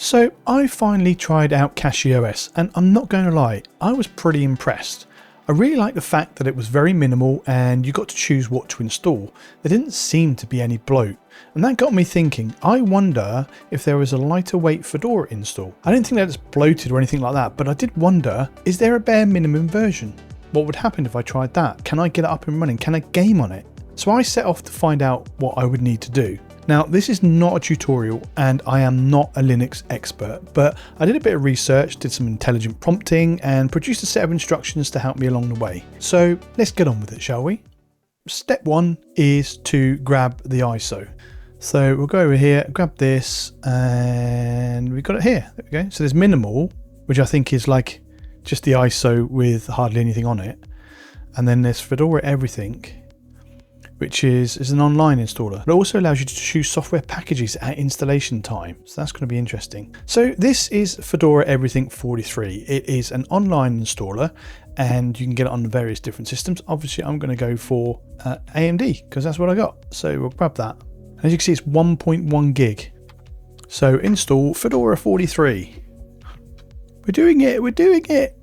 So I finally tried out CachyOS, and I'm not going to lie, I was pretty impressed. I really like the fact that it was very minimal and you got to choose what to install. There didn't seem to be any bloat, and that got me thinking, I wonder if there was a lighter weight Fedora install. I didn't think that it's bloated or anything like that, but I did wonder, is there a bare minimum version? What would happen if I tried that? Can I get it up and running? Can I game on it? So I set off to find out what I would need to do. Now, this is not a tutorial and I am not a Linux expert, but I did a bit of research, did some intelligent prompting and produced a set of instructions to help me along the way. So let's get on with it, shall we? Step one is to grab the ISO. So we'll go over here, grab this, and we've got it here. There we go. So there's minimal, which I think is like just the ISO with hardly anything on it. And then there's Fedora Everything, which is an online installer. It also allows you to choose software packages at installation time. So that's going to be interesting. So this is Fedora Everything 43. It is an online installer and you can get it on various different systems. Obviously, I'm going to go for AMD because that's what I got. So we'll grab that. As you can see, it's 1.1 gig. So install Fedora 43. We're doing it. We're doing it.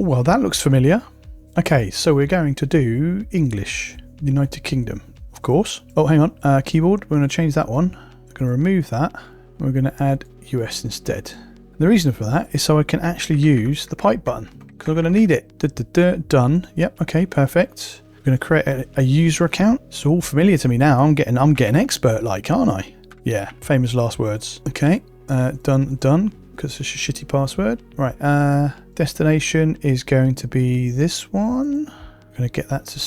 Oh, well, that looks familiar. Okay, so we're going to do English, United Kingdom, of course. Oh, hang on, keyboard, we're going to change that one. We're going to remove that. We're going to add US instead. The reason for that is so I can actually use the pipe button, because I'm going to need it. Done. Yep, okay, perfect. I'm going to create a user account. It's all familiar to me now. I'm getting expert-like, aren't I? Yeah, famous last words. Okay, done. Because it's a shitty password. Right, destination is going to be this one. I'm going to get that to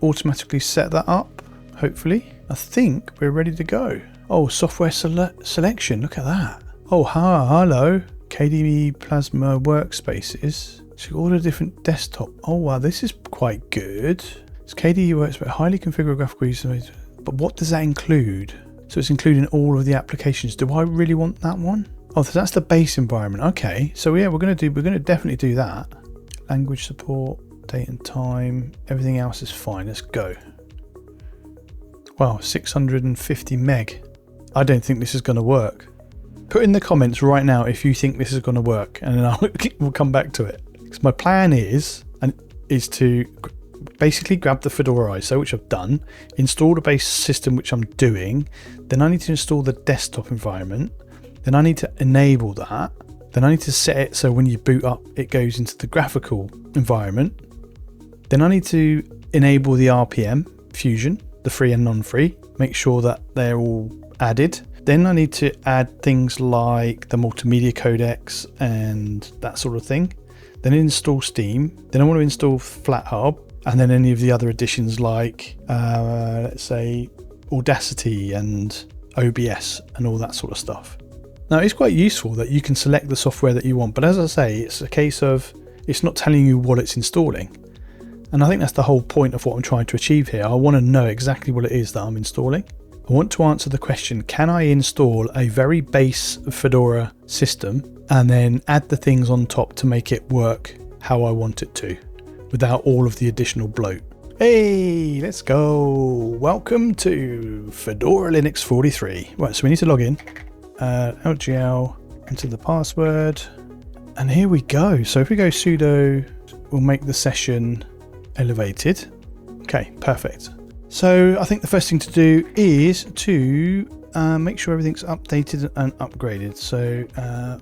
automatically set that up, hopefully. I think we're ready to go. Oh, software selection, look at that. Oh, hello. KDE Plasma workspaces. So all the different desktop. Oh, wow, this is quite good. It's KDE workspace, highly configurable graphical user. But what does that include? So it's including all of the applications. Do I really want that one? Oh, so that's the base environment. Okay, so yeah, we're going to definitely do that. Language support, date and time, everything else is fine. Let's go. Wow, 650 meg. I don't think this is going to work. Put in the comments right now if you think this is going to work, and then we'll come back to it. Because my plan is to basically grab the Fedora ISO, which I've done, install the base system, which I'm doing. Then I need to install the desktop environment. Then I need to enable that. Then I need to set it so when you boot up, it goes into the graphical environment. Then I need to enable the RPM Fusion, the free and non-free, make sure that they're all added. Then I need to add things like the multimedia codecs and that sort of thing. Then install Steam. Then I want to install Flathub, and then any of the other additions like, let's say, Audacity and OBS and all that sort of stuff. Now, it's quite useful that you can select the software that you want, but as I say, it's a case of it's not telling you what it's installing. And I think that's the whole point of what I'm trying to achieve here. I want to know exactly what it is that I'm installing. I want to answer the question, can I install a very base Fedora system and then add the things on top to make it work how I want it to, without all of the additional bloat? Hey, let's go. Welcome to Fedora Linux 43. Right, so we need to log in. LGL, enter the password, and here we go. So if we go sudo, we'll make the session elevated. Okay, perfect. So I think the first thing to do is to make sure everything's updated and upgraded. So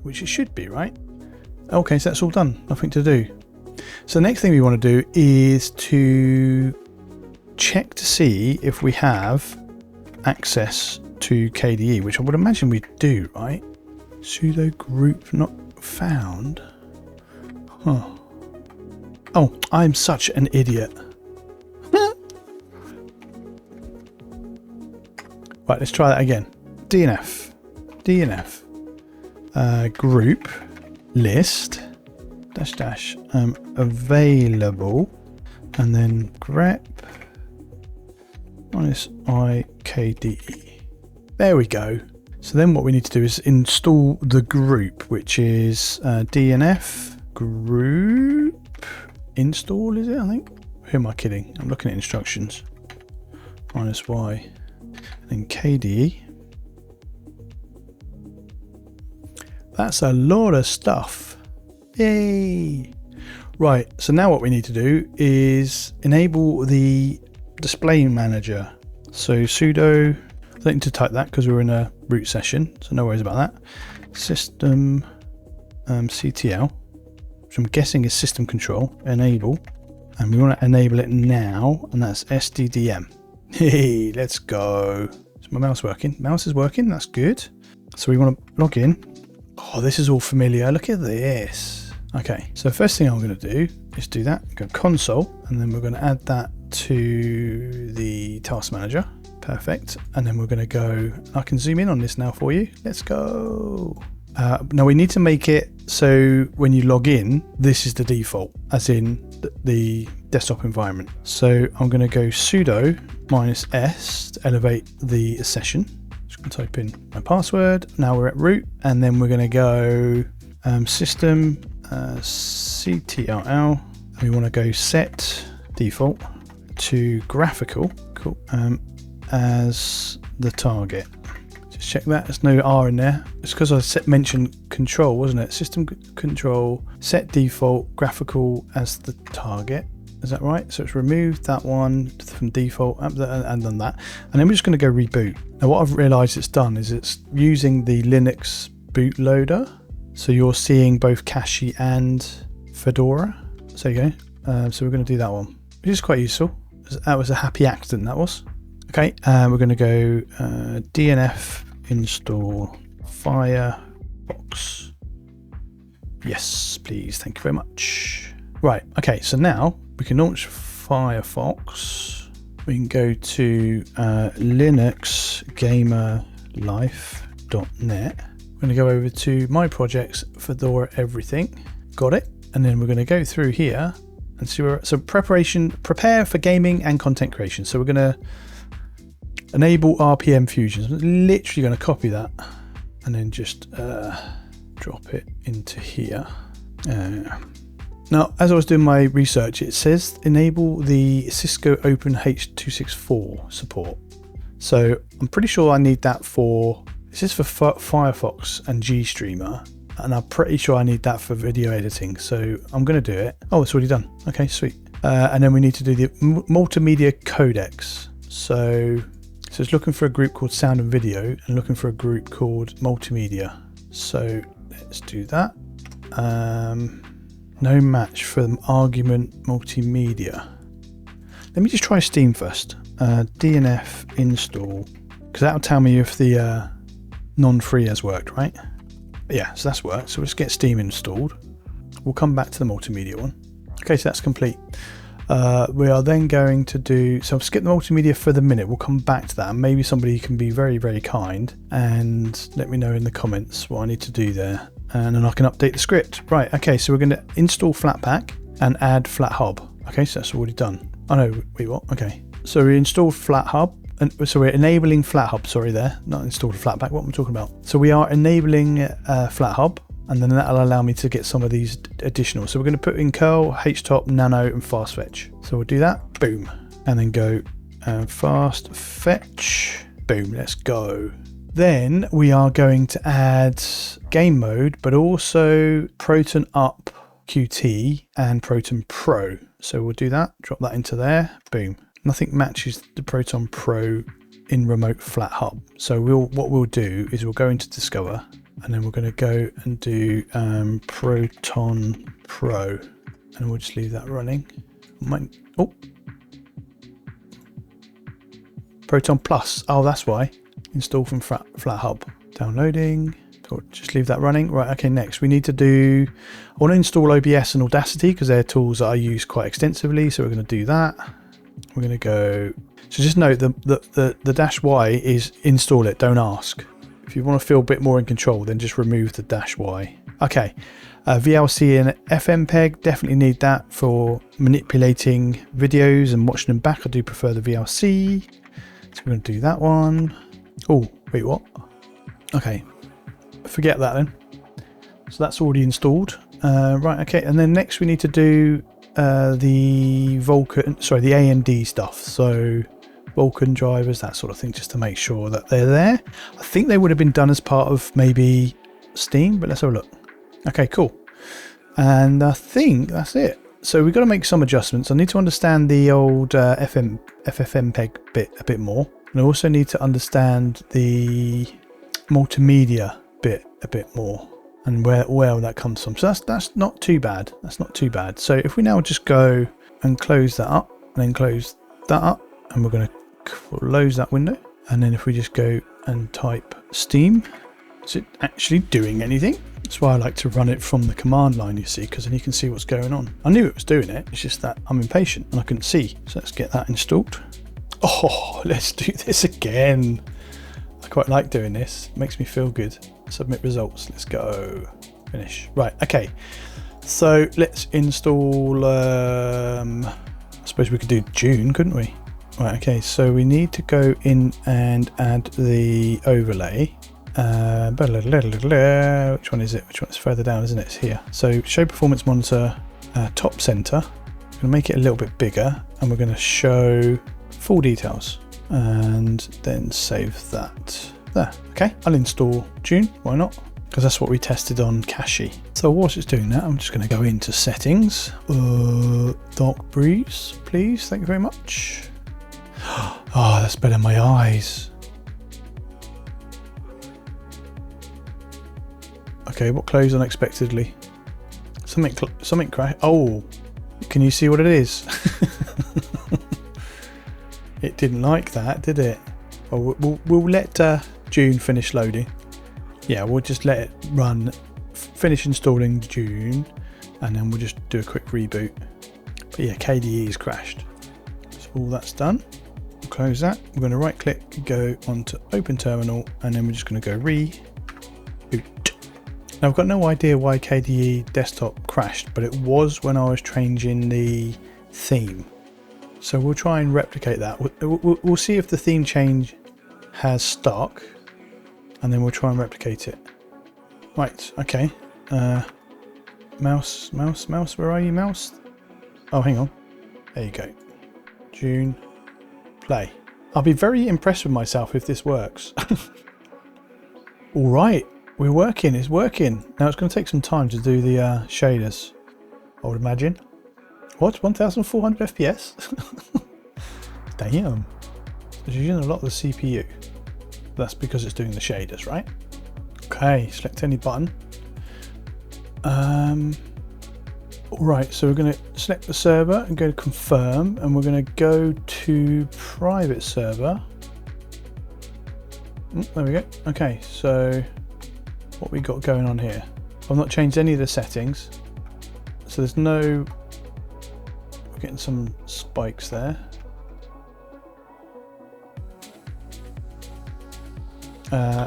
which it should be, right? Okay, so that's all done. Nothing to do. So the next thing we want to do is to check to see if we have access to KDE, which I would imagine we do, right? Sudo group not found. Huh. Oh, I'm such an idiot. Right, let's try that again. DNF, group list dash available, and then grep -i KDE. There we go. So then what we need to do is install the group, which is DNF group install, is it? I think. Who am I kidding? I'm looking at instructions. -y. And then KDE. That's a lot of stuff. Yay! Right, so now what we need to do is enable the display manager. So sudo, I don't need to type that because we're in a root session, so no worries about that. System CTL, which I'm guessing is system control, enable, and we want to enable it now, and that's SDDM. Hey, let's go. Is my mouse working? Mouse is working, that's good. So we want to log in. Oh, this is all familiar. Look at this. Okay, so first thing I'm going to do is do that. Go console, and then we're going to add that to the task manager. Perfect. And then we're going to go, I can zoom in on this now for you. Let's go. Now we need to make it so when you log in, this is the default, as in the desktop environment. So I'm going to go sudo -s to elevate the session. Just going to type in my password. Now we're at root, and then we're going to go system CTRL. And we want to go set default to graphical, cool, as the target. Just check that there's no R in there. It's because I mentioned control, wasn't it? System control, set default, graphical as the target. Is that right? So it's removed that one from default and done that. And then we're just going to go reboot. Now what I've realized it's done is it's using the Linux bootloader. So you're seeing both Cachy and Fedora. So there you go. So we're going to do that one, which is quite useful. That was a happy accident, that was. Okay, we're going to go DNF install Firefox. Yes, please. Thank you very much. Right, okay, so now we can launch Firefox. We can go to linuxgamerlife.net. We're going to go over to my projects, Fedora Everything. Got it. And then we're going to go through here and see where, so prepare for gaming and content creation. So we're going to enable RPM fusion. So I'm literally going to copy that and then just drop it into here. Now, as I was doing my research, it says enable the Cisco Open H264 support. So I'm pretty sure I need that for, this is for Firefox and GStreamer, and I'm pretty sure I need that for video editing. So I'm going to do it. Oh, it's already done. Okay, sweet. And then we need to do the multimedia codecs. So it's looking for a group called sound and video and looking for a group called multimedia. So let's do that. No match for the argument multimedia. Let me just try Steam first. DNF install, because that'll tell me if the non-free has worked, right? Yeah, so that's worked. So let's get Steam installed. We'll come back to the multimedia one. Okay, so that's complete. We are then going to do, so I'll skip the multimedia for the minute. We'll come back to that, and maybe somebody can be very, very kind and let me know in the comments what I need to do there, and then I can update the script. Right, okay, so we're going to install Flatpak and add Flathub. Okay, so that's already done. Oh no, wait, what? Okay, so we installed Flathub, and so we're enabling Flathub, sorry there, not installed Flatpak, what am I talking about? So we are enabling Flathub, and then that'll allow me to get some of these additional. So we're going to put in curl, htop, nano, and fast fetch. So we'll do that, boom, and then go fast fetch, boom, let's go. Then we are going to add GameMode, but also ProtonUp-Qt and ProtonPro. So we'll do that, drop that into there, boom. Nothing matches the ProtonPro in remote Flathub. So what we'll do is we'll go into Discover, and then we're going to go and do ProtonPro, and we'll just leave that running. Oh, Proton Plus. Oh, that's why. Install from Flathub. Downloading. So just leave that running. Right. Okay. Next, we need to do. I want to install OBS and Audacity because they're tools that I use quite extensively. So we're going to do that. We're going to go. So just note the -y is install it. Don't ask. If you want to feel a bit more in control, then just remove the -y. Okay, VLC and FFmpeg, definitely need that for manipulating videos and watching them back. I do prefer the VLC, so we're going to do that one. Oh, wait, what? Okay, forget that then. So that's already installed. Right, okay, and then next we need to do the Vulkan, sorry, the AMD stuff. So Vulkan drivers, that sort of thing, just to make sure that they're there. I think they would have been done as part of maybe Steam, but let's have a look. Okay, cool. And I think that's it. So we've got to make some adjustments. I need to understand the old FFmpeg bit a bit more. And I also need to understand the multimedia bit a bit more and where that comes from. So that's not too bad. That's not too bad. So if we now just go and close that up and then close that up, and we're going to close that window. And then if we just go and type Steam, is it actually doing anything? That's why I like to run it from the command line, you see, because then you can see what's going on. I knew it was doing it, it's just that I'm impatient and I couldn't see. So let's get that installed. Oh, let's do this again. I quite like doing this, it makes me feel good. Submit results, let's go. Finish. Right, okay. So let's install, I suppose we could do Dune, couldn't we? Right, okay, so we need to go in and add the overlay. Which one is it? Which one is further down, isn't it? It's here. So show performance monitor, top center. I'm going to make it a little bit bigger and we're going to show full details and then save that there. Okay, I'll install Dune. Why not? Because that's what we tested on Cachy. So whilst it's doing that, I'm just going to go into settings. Dark breeze, please. Thank you very much. Oh, that's better than my eyes. Okay, what closed unexpectedly? Something crashed. Oh, can you see what it is? It didn't like that, did it? Well, we'll let Dune finish loading. Yeah, we'll just let it run, finish installing Dune, and then we'll just do a quick reboot. But yeah, KDE has crashed. So all that's done. We'll close that. We're going to right click, go onto Open Terminal, and then we're just going to go reboot. Now I've got no idea why KDE Desktop crashed, but it was when I was changing the theme. So we'll try and replicate that. We'll see if the theme change has stuck, and then we'll try and replicate it. Right, okay. Mouse, where are you, mouse? Oh, hang on. There you go. Dune, play. I'll be very impressed with myself if this works. All right. We're working, it's working. Now it's going to take some time to do the shaders, I would imagine. What, 1400 FPS? Damn. It's using a lot of the CPU. That's because it's doing the shaders, right? Okay, select any button. Alright, so we're going to select the server and go to confirm, and we're going to go to private server. There we go. Okay, so what we got going on here? I've not changed any of the settings, so there's no, we're getting some spikes there.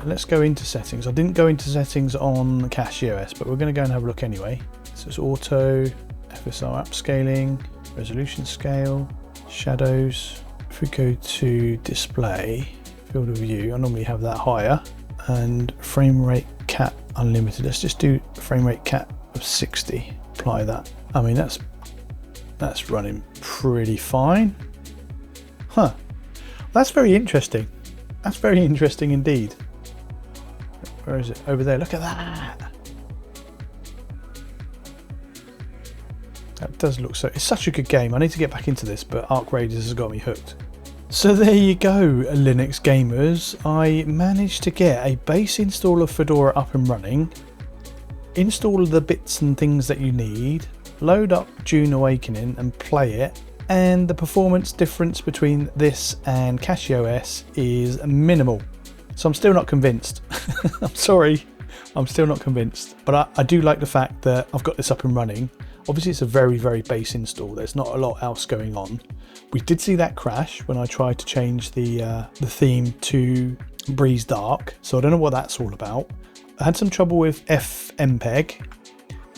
Let's go into settings. I didn't go into settings on CachyOS, but we're going to go and have a look anyway. So it's auto, FSR upscaling, resolution scale, shadows. If we go to display, field of view, I normally have that higher, and frame rate cap unlimited. Let's just do frame rate cap of 60. Apply that. I mean, that's running pretty fine. Huh. That's very interesting. That's very interesting indeed. Where is it? Over there. Look at that. That does look so. It's such a good game. I need to get back into this, but Arc Raiders has got me hooked. So there you go, Linux gamers. I managed to get a base install of Fedora up and running, install the bits and things that you need, load up Dune Awakening and play it, and the performance difference between this and CachyOS is minimal. So I'm still not convinced. I'm sorry, I'm still not convinced. But I do like the fact that I've got this up and running. Obviously it's a very, very base install. There's not a lot else going on. We did see that crash when I tried to change the theme to Breeze Dark. So I don't know what that's all about. I had some trouble with FFmpeg,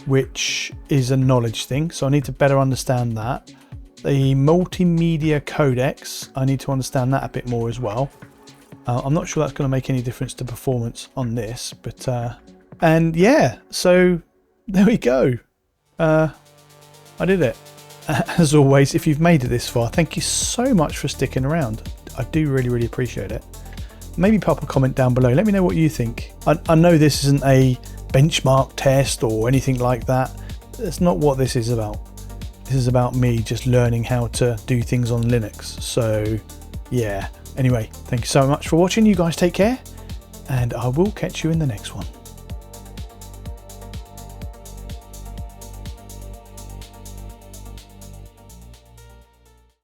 which is a knowledge thing. So I need to better understand that. The multimedia codecs, I need to understand that a bit more as well. I'm not sure that's going to make any difference to performance on this, but and yeah, so there we go. I did it. As always, if you've made it this far, thank you so much for sticking around. I do really, really appreciate it. Maybe pop a comment down below. Let me know what you think. I know this isn't a benchmark test or anything like that. That's not what this is about. This is about me just learning how to do things on Linux. So yeah, anyway, thank you so much for watching. You guys take care, and I will catch you in the next one.